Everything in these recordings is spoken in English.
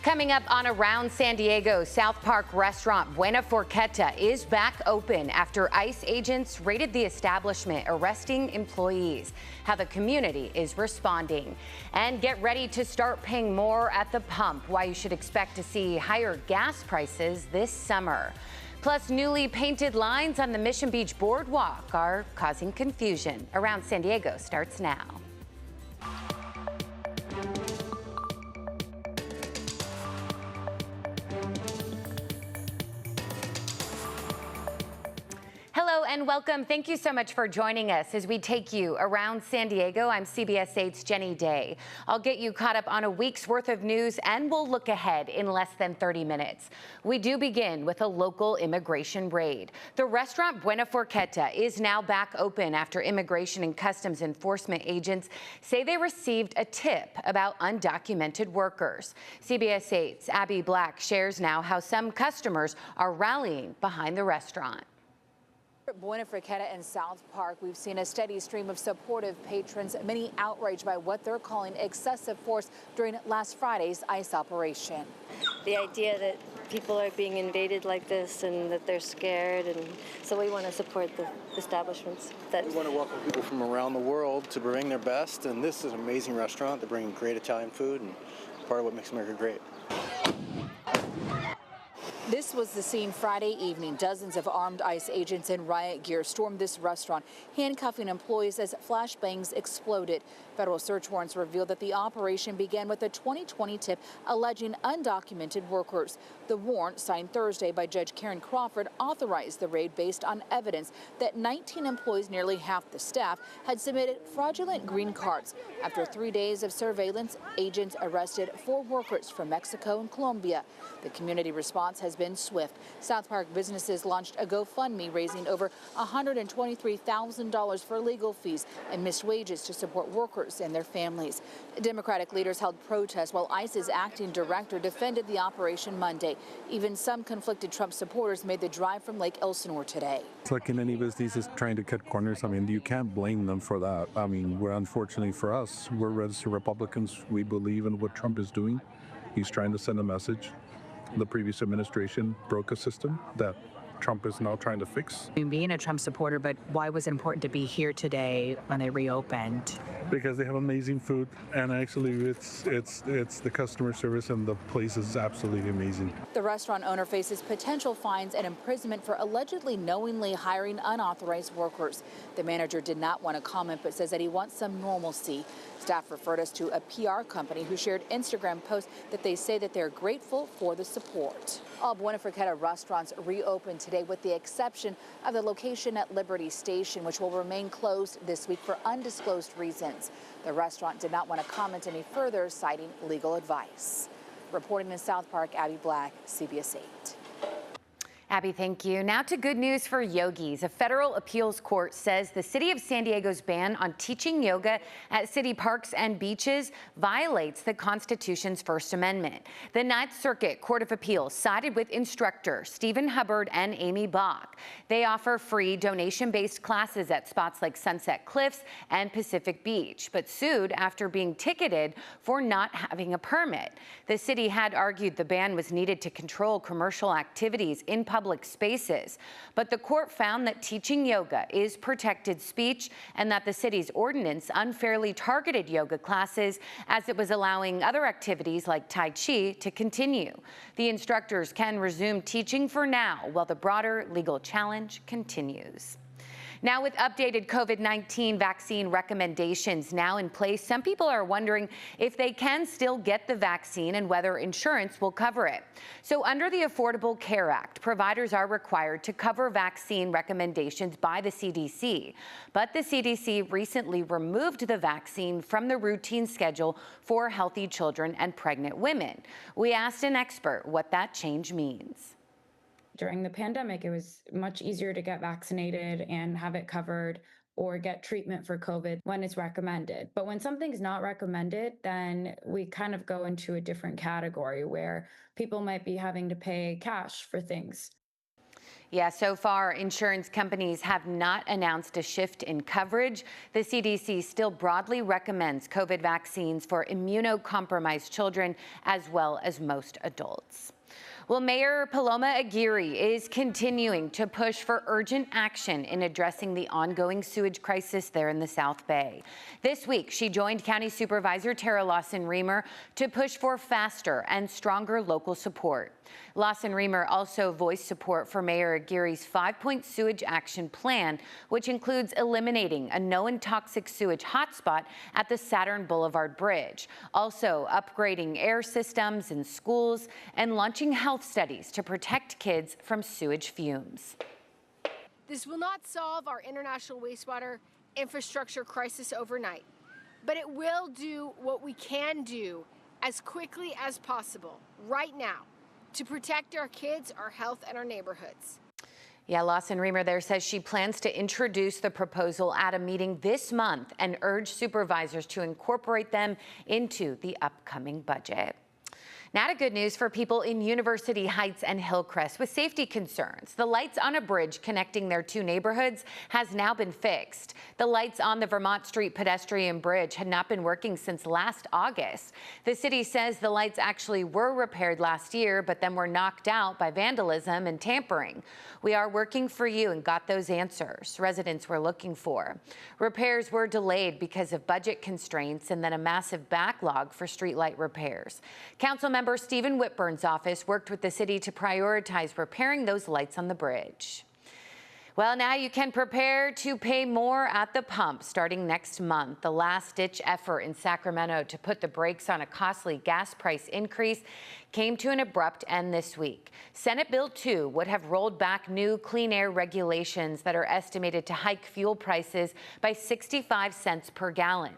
Coming up on Around San Diego, South Park restaurant Bouna Forchetta is back open after ICE agents raided the establishment, arresting employees. How the community is responding. And get ready to start paying more at the pump. Why you should expect to see higher gas prices this summer. Plus, newly painted lines on the Mission Beach Boardwalk are causing confusion. Around San Diego starts now. Hello and welcome. Thank you so much for joining us as we take you around San Diego. I'm CBS 8's Jenny Day. I'll get you caught up on a week's worth of news and we'll look ahead in less than 30 minutes. We do begin with a local immigration raid. The restaurant Bouna Forchetta is now back open after Immigration and Customs Enforcement agents say they received a tip about undocumented workers. CBS 8's Abby Black shares now how some customers are rallying behind the restaurant. At Bouna Forchetta and South Park, we've seen a steady stream of supportive patrons, many outraged by what they're calling excessive force during last Friday's ICE operation. The idea that people are being invaded like this and that they're scared, and so we want to support the establishments. We want to welcome people from around the world to bring their best, and this is an amazing restaurant. They're bringing great Italian food, and part of what makes America great. This was the scene Friday evening. Dozens of armed ICE agents in riot gear stormed this restaurant, handcuffing employees as flashbangs exploded. Federal search warrants revealed that the operation began with a 2020 tip alleging undocumented workers. The warrant, signed Thursday by Judge Karen Crawford, authorized the raid based on evidence that 19 employees, nearly half the staff, had submitted fraudulent green cards. After 3 days of surveillance, agents arrested 4 workers from Mexico and Colombia. The community response has been swift. South Park businesses launched a GoFundMe raising over $123,000 for legal fees and missed wages to support workers and their families. Democratic leaders held protests while ICE's acting director defended the operation Monday. Even some conflicted Trump supporters made the drive from Lake Elsinore today. It's like in any business is trying to cut corners. I mean, you can't blame them for that. I mean, unfortunately for us, we're registered Republicans. We believe in what Trump is doing. He's trying to send a message. The previous administration broke a system that Trump is now trying to fix. Being a Trump supporter, but why was it important to be here today when they reopened? Because they have amazing food, and actually it's the customer service, and the place is absolutely amazing. The restaurant owner faces potential fines and imprisonment for allegedly knowingly hiring unauthorized workers. The manager did not want to comment, but says that he wants some normalcy. Staff referred us to a PR company who shared Instagram posts that they say that they're grateful for the support. All Bouna Forchetta restaurants reopened today with the exception of the location at Liberty Station, which will remain closed this week for undisclosed reasons. The restaurant did not want to comment any further, citing legal advice. Reporting in South Park, Abby Black, CBS 8. Abby, thank you. Now to good news for yogis. A federal appeals court says the city of San Diego's ban on teaching yoga at city parks and beaches violates the Constitution's First Amendment. The Ninth Circuit Court of Appeals sided with instructor Stephen Hubbard and Amy Bach. They offer free donation-based classes at spots like Sunset Cliffs and Pacific Beach, but sued after being ticketed for not having a permit. The city had argued the ban was needed to control commercial activities in public spaces, but the court found that teaching yoga is protected speech and that the city's ordinance unfairly targeted yoga classes as it was allowing other activities like Tai Chi to continue. The instructors can resume teaching for now while the broader legal challenge continues. Now, with updated COVID-19 vaccine recommendations now in place, some people are wondering if they can still get the vaccine and whether insurance will cover it. So under the Affordable Care Act, providers are required to cover vaccine recommendations by the CDC. But the CDC recently removed the vaccine from the routine schedule for healthy children and pregnant women. We asked an expert what that change means. During the pandemic, it was much easier to get vaccinated and have it covered or get treatment for COVID when it's recommended. But when something's not recommended, then we kind of go into a different category where people might be having to pay cash for things. Yeah, so far, insurance companies have not announced a shift in coverage. The CDC still broadly recommends COVID vaccines for immunocompromised children as well as most adults. Well, Mayor Paloma Aguirre is continuing to push for urgent action in addressing the ongoing sewage crisis there in the South Bay. This week, she joined County Supervisor Tara Lawson-Remer to push for faster and stronger local support. Lawson-Remer also voiced support for Mayor Aguirre's 5-point sewage action plan, which includes eliminating a known toxic sewage hotspot at the Saturn Boulevard Bridge, also upgrading air systems in schools, and launching health studies to protect kids from sewage fumes. This will not solve our international wastewater infrastructure crisis overnight, but it will do what we can do as quickly as possible right now to protect our kids, our health, and our neighborhoods. Yeah, Lawson-Remer there says she plans to introduce the proposal at a meeting this month and urge supervisors to incorporate them into the upcoming budget. Now to good news for people in University Heights and Hillcrest with safety concerns. The lights on a bridge connecting their two neighborhoods has now been fixed. The lights on the Vermont Street Pedestrian Bridge had not been working since last August. The city says the lights actually were repaired last year, but then were knocked out by vandalism and tampering. We are working for you and got those answers residents were looking for. Repairs were delayed because of budget constraints and then a massive backlog for streetlight repairs. Councilmember Stephen Whitburn's office worked with the city to prioritize repairing those lights on the bridge. Well, now you can prepare to pay more at the pump starting next month. The last-ditch effort in Sacramento to put the brakes on a costly gas price increase came to an abrupt end this week. Senate Bill 2 would have rolled back new clean air regulations that are estimated to hike fuel prices by 65 cents per gallon.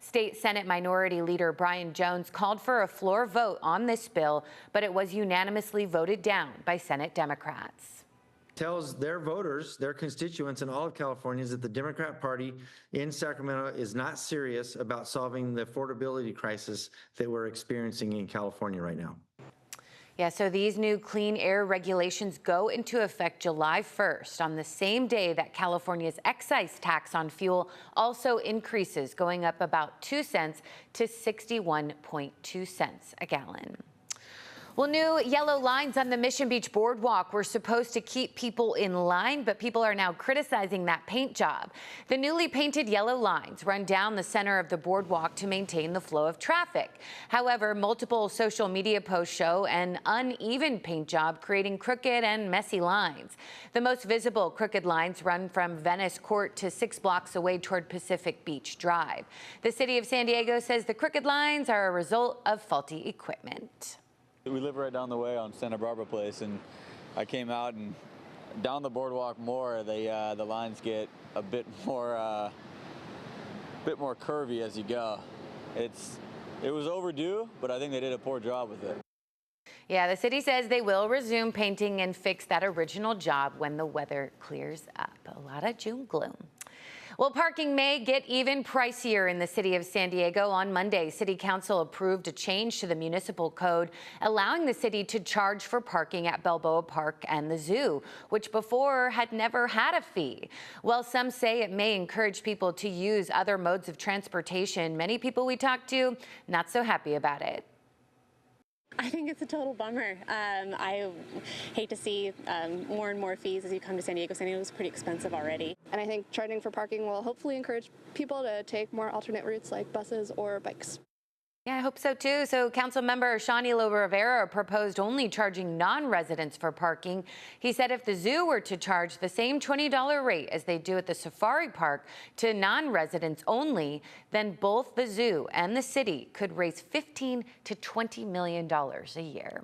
State Senate Minority Leader Brian Jones called for a floor vote on this bill, but it was unanimously voted down by Senate Democrats. Tells their voters, their constituents in all of California, that the Democrat Party in Sacramento is not serious about solving the affordability crisis that we're experiencing in California right now. Yeah, so these new clean air regulations go into effect July 1st, on the same day that California's excise tax on fuel also increases, going up about 2 cents to 61.2 cents a gallon. Well, new yellow lines on the Mission Beach Boardwalk were supposed to keep people in line, but people are now criticizing that paint job. The newly painted yellow lines run down the center of the boardwalk to maintain the flow of traffic. However, multiple social media posts show an uneven paint job creating crooked and messy lines. The most visible crooked lines run from Venice Court to 6 blocks away toward Pacific Beach Drive. The city of San Diego says the crooked lines are a result of faulty equipment. We live right down the way on Santa Barbara Place, and I came out and down the boardwalk more. The lines get a bit more curvy as you go. It was overdue, but I think they did a poor job with it. Yeah, the city says they will resume painting and fix that original job when the weather clears up. A lot of June gloom. Well, parking may get even pricier in the city of San Diego. On Monday, City Council approved a change to the municipal code, allowing the city to charge for parking at Balboa Park and the zoo, which before had never had a fee. While some say it may encourage people to use other modes of transportation, many people we talked to not so happy about it. I think it's a total bummer. I hate to see more and more fees as you come to San Diego. San Diego is pretty expensive already. And I think charging for parking will hopefully encourage people to take more alternate routes like buses or bikes. Yeah, I hope so too. So Councilmember Shanilo Rivera proposed only charging non-residents for parking. He said if the zoo were to charge the same $20 rate as they do at the safari park to non-residents only, then both the zoo and the city could raise $15 to $20 million a year.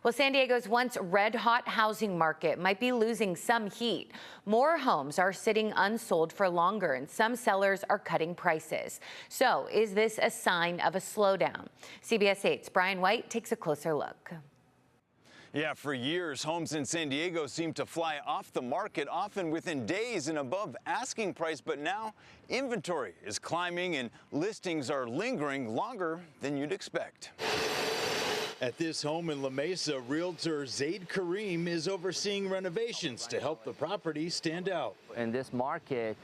Well, San Diego's once red-hot housing market might be losing some heat. More homes are sitting unsold for longer, and some sellers are cutting prices. So, is this a sign of a slowdown? CBS 8's Brian White takes a closer look. Yeah, for years, homes in San Diego seem to fly off the market, often within days and above asking price. But now, inventory is climbing and listings are lingering longer than you'd expect. At this home in La Mesa, realtor Zaid Kareem is overseeing renovations to help the property stand out. In this market,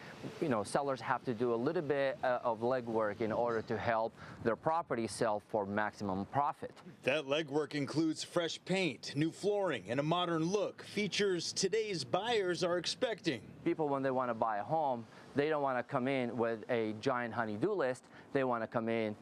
sellers have to do a little bit of legwork in order to help their property sell for maximum profit. That legwork includes fresh paint, new flooring, and a modern look, features today's buyers are expecting. People, when they want to buy a home, they don't want to come in with a giant honey-do list. They want to come in,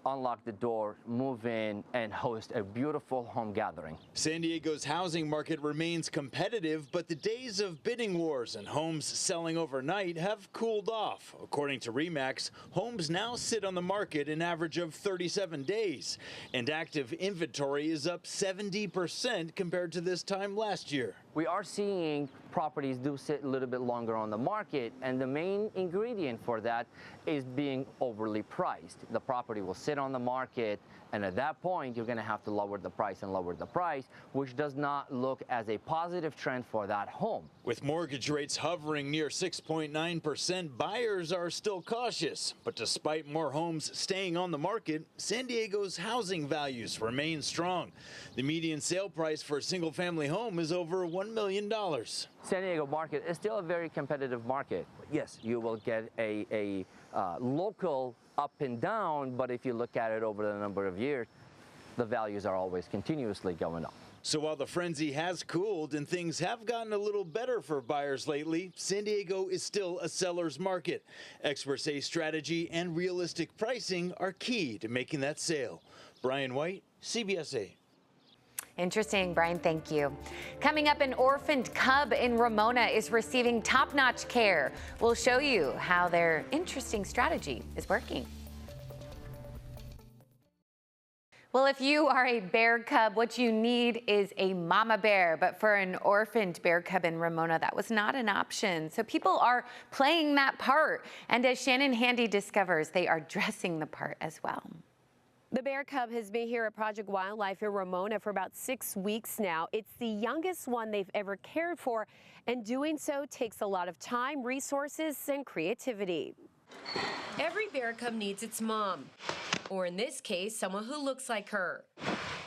unlock the door, move in, and host a beautiful home gathering. San Diego's housing market remains competitive, but the days of bidding wars and homes selling overnight have cooled off. According to RE/MAX, homes now sit on the market an average of 37 days, and active inventory is up 70% compared to this time last year. We are seeing properties do sit a little bit longer on the market, and the main ingredient for that is being overly priced. The property will sit on the market, and at that point, you're going to have to lower the price, which does not look as a positive trend for that home. With mortgage rates hovering near 6.9%, buyers are still cautious. But despite more homes staying on the market, San Diego's housing values remain strong. The median sale price for a single-family home is over $1 million. San Diego market is still a very competitive market. Yes, you will get a local up and down, but if you look at it over the number of years, the values are always continuously going up. So while the frenzy has cooled and things have gotten a little better for buyers lately, San Diego is still a seller's market. Experts say strategy and realistic pricing are key to making that sale. Brian White, CBS 8. Interesting, Brian, thank you. Coming up, an orphaned cub in Ramona is receiving top-notch care. We'll show you how their interesting strategy is working. Well, if you are a bear cub, what you need is a mama bear. But for an orphaned bear cub in Ramona, that was not an option. So people are playing that part. And as Shannon Handy discovers, they are dressing the part as well. The bear cub has been here at Project Wildlife in Ramona for about 6 weeks now. It's the youngest one they've ever cared for, and doing so takes a lot of time, resources, and creativity. Every bear cub needs its mom, or in this case, someone who looks like her.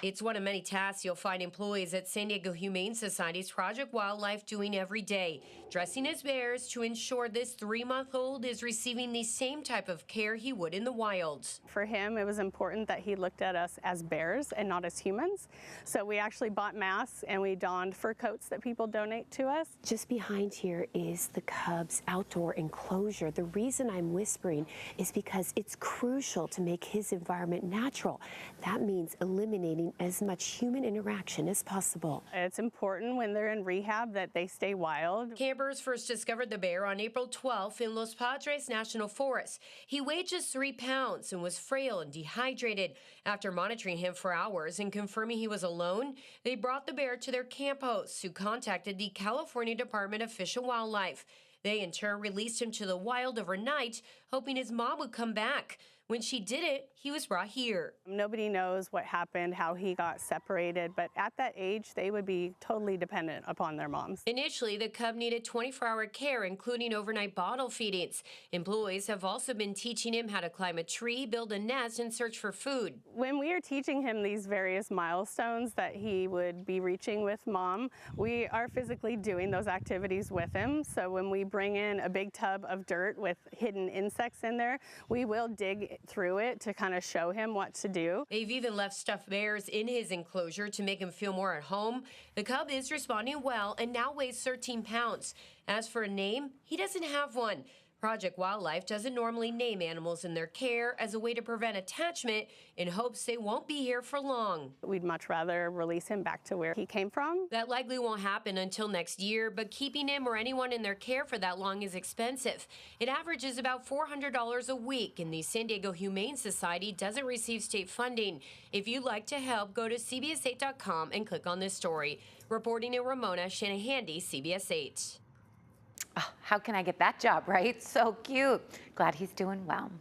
It's one of many tasks you'll find employees at San Diego Humane Society's Project Wildlife doing every day, dressing as bears to ensure this 3-month-old is receiving the same type of care he would in the wild. For him, it was important that he looked at us as bears and not as humans. So we actually bought masks and we donned fur coats that people donate to us. Just behind here is the cub's outdoor enclosure. The reason I'm whispering is because it's crucial to make his environment natural. That means eliminating as much human interaction as possible. It's important when they're in rehab that they stay wild. Campers first discovered the bear on April 12th in Los Padres National Forest. He weighed just 3 pounds and was frail and dehydrated. After monitoring him for hours and confirming he was alone, they brought the bear to their camp hosts, who contacted the California Department of Fish and Wildlife. They in turn released him to the wild overnight, hoping his mom would come back. When she didn't, he was brought here. Nobody knows what happened, how he got separated, but at that age, they would be totally dependent upon their moms. Initially, the cub needed 24-hour care, including overnight bottle feedings. Employees have also been teaching him how to climb a tree, build a nest, and search for food. When we are teaching him these various milestones that he would be reaching with mom, we are physically doing those activities with him. So when we bring in a big tub of dirt with hidden insects in there, we will dig through it to kind of show him what to do. They've even left stuffed bears in his enclosure to make him feel more at home. The cub is responding well and now weighs 13 pounds. As for a name, he doesn't have one. Project Wildlife doesn't normally name animals in their care as a way to prevent attachment, in hopes they won't be here for long. We'd much rather release him back to where he came from. That likely won't happen until next year, but keeping him or anyone in their care for that long is expensive. It averages about $400 a week, and the San Diego Humane Society doesn't receive state funding. If you'd like to help, go to CBS8.com and click on this story. Reporting in Ramona, Shannon Handy, CBS 8. Oh, how can I get that job, right? So cute. Glad he's doing well.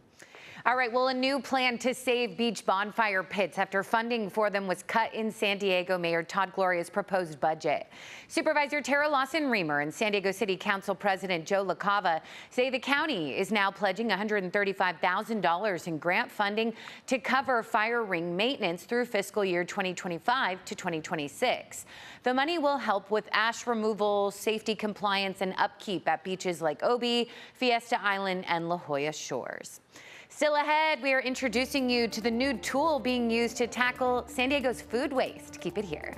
All right, well, a new plan to save beach bonfire pits after funding for them was cut in San Diego Mayor Todd Gloria's proposed budget. Supervisor Tara Lawson-Remer and San Diego City Council President Joe LaCava say the county is now pledging $135,000 in grant funding to cover fire ring maintenance through fiscal year 2025 to 2026. The money will help with ash removal, safety compliance, and upkeep at beaches like Obi, Fiesta Island, and La Jolla Shores. Still ahead, we are introducing you to the new tool being used to tackle San Diego's food waste. Keep it here.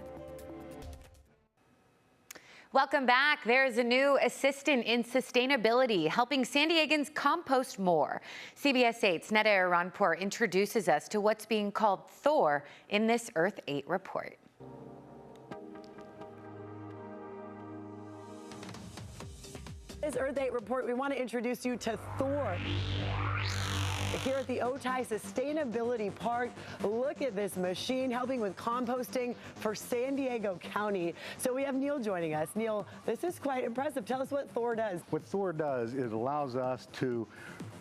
Welcome back. There's a new assistant in sustainability helping San Diegans compost more. CBS 8's Neda Iranpour introduces us to what's being called Thor in this Earth 8 report. This Earth 8 report, we want to introduce you to Thor. Here at the Otay Sustainability Park, look at this machine helping with composting for San Diego County. So we have Neil joining us. Neil, this is quite impressive. Tell us what Thor does. What Thor does is allows us to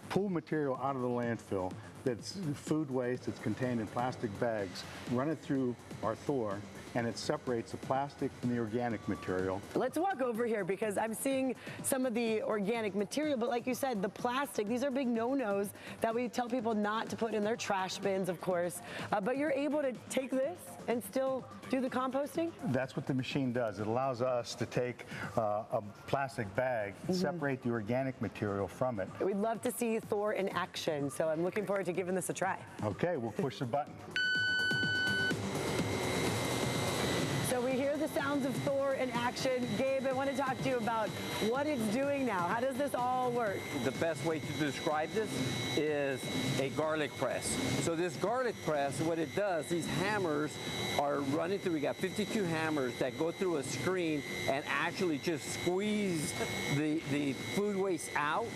pull material out of the landfill that's food waste, it's contained in plastic bags, run it through our Thor, and it separates the plastic from the organic material. Let's walk over here because I'm seeing some of the organic material, but like you said, the plastic, these are big no-nos that we tell people not to put in their trash bins, of course, but you're able to take this and still do the composting? That's what the machine does. It allows us to take a plastic bag, separate the organic material from it. We'd love to see Thor in action, so I'm looking forward to giving this a try. Okay, we'll push the button. So we hear the sounds of Thor in action. Gabe, I want to talk to you about what it's doing now. How does this all work? The best way to describe this is a garlic press. So this garlic press, what it does, these hammers are running through, we got 52 hammers that go through a screen and actually just squeeze the food waste out,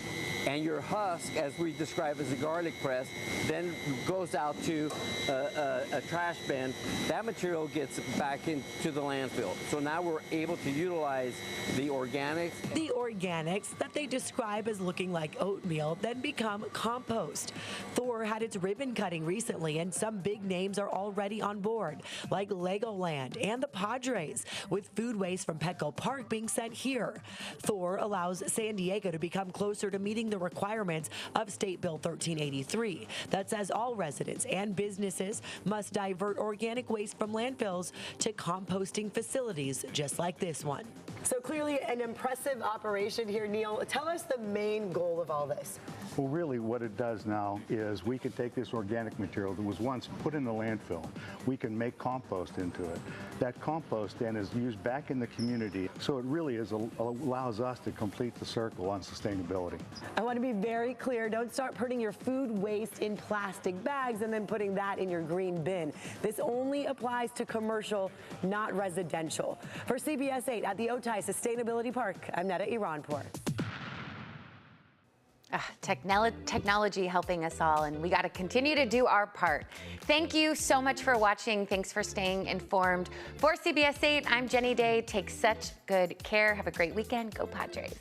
and your husk, as we describe as a garlic press, then goes out to a trash bin. That material gets back into the landfill. So now we're able to utilize the organics. The organics that they describe as looking like oatmeal then become compost. Thor had its ribbon cutting recently, and some big names are already on board, like Legoland and the Padres, with food waste from Petco Park being sent here. Thor allows San Diego to become closer to meeting the requirements of State Bill 1383 that says all residents and businesses must divert organic waste from landfills to composting facilities just like this one. So clearly an impressive operation here, Neil. Tell us the main goal of all this. Well, really what it does now is we can take this organic material that was once put in the landfill. We can make compost into it. That compost then is used back in the community. So it really allows us to complete the circle on sustainability. I want to be very clear. Don't start putting your food waste in plastic bags and then putting that in your green bin. This only applies to commercial, not residential. For CBS 8 at the Otay Sustainability Park, I'm Neda Iranpour. Technology helping us all, and we got to continue to do our part. Thank you so much for watching. Thanks for staying informed. For CBS 8, I'm Jenny Day. Take such good care. Have a great weekend. Go Padres.